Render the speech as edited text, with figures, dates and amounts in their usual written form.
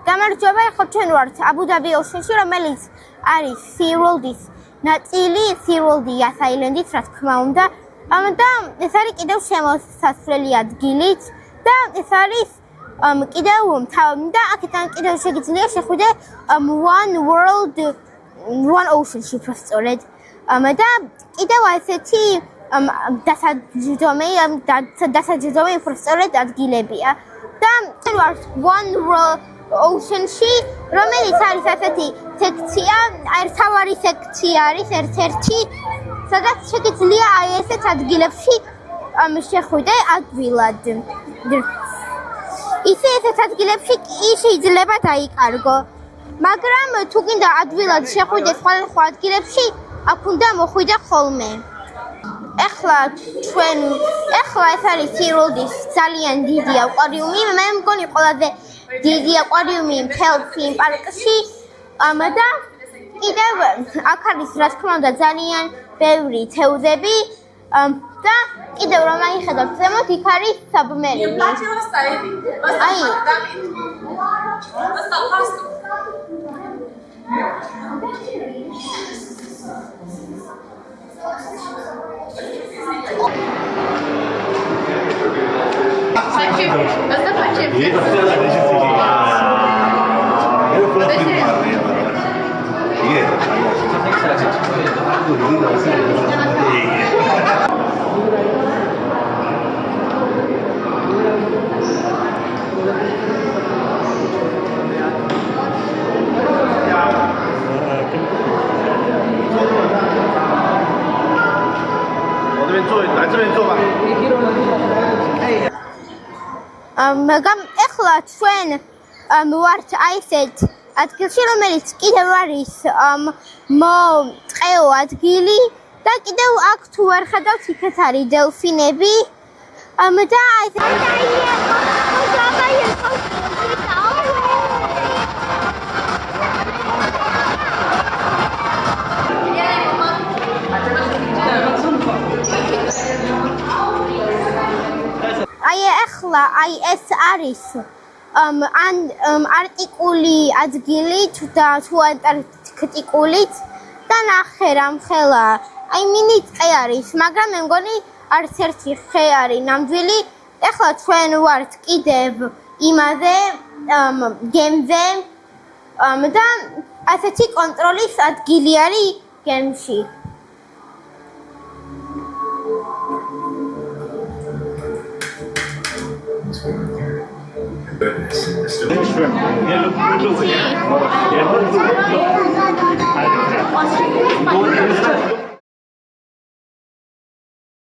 გამარჯობა, ახლა ჩვენ ვართ აბუ-დაბი ოშენში, რომელიც არის SeaWorld-ის ნაწილი, SeaWorld-ი Island-ით, რა თქმა უნდა. და ეს არის კიდევ შემოსასვლელი ადგილით და ეს არის კიდევ და აქედან კიდევ შეგიძლია შეხვიდე One World, One Ocean-ში პროსტორედ. და კიდევ ესეთი დასაჯდომი პროსტორედ ადგილებია. და ჩვენ ვართ One World Ocean-ში, რომელიც არის ასეთი სექცია, ერთავარი სექცია არის ერთ-ერთი, სადაც შეგიძლია აი ესეთ ადგილებში შეხვიდე ადვილად. ისე ესეთ ადგილებში კი შეიძლება დაიკარგო, მაგრამ თუ გინდა ადვილად შეხვიდე სხვადასხვა ადგილებში, აქ უნდა მოხვიდე ხოლმე. ეხლა ეს არის SeaWorld-ის ძალიან დიდი აკვარიუმი, მე მგონი ყველაზე დიდი აკვარიუმი მთელ თემ პარკში. და კიდევ აქ არის რა თქმა უნდა ძალიან ბევრი თევზები და კიდევ რომ აიხედავთ ზემოთ, იქ არის საბმერინი. აი მაგრამ ეხლა ჩვენ ვართ აი ესეთ ადგილში, რომელიც კიდევ არის ტყეო ადგილი და კიდევ აქ თუ არ ხედავთ, იქაც არის დელფინები და აი ეხლა აი ეს არის არქტიკული ადგილი თუ ანტარქტიკულიც და ნახე რამხელა აი მინი ტყე არის, მაგრამ მე მგონი არც ერთი ხე არის ნამდვილი. ეხლა ჩვენ ვართ კიდევ იმაზე გემზე და ასეთი კონტროლის ადგილი არის გემში. Yeah, look.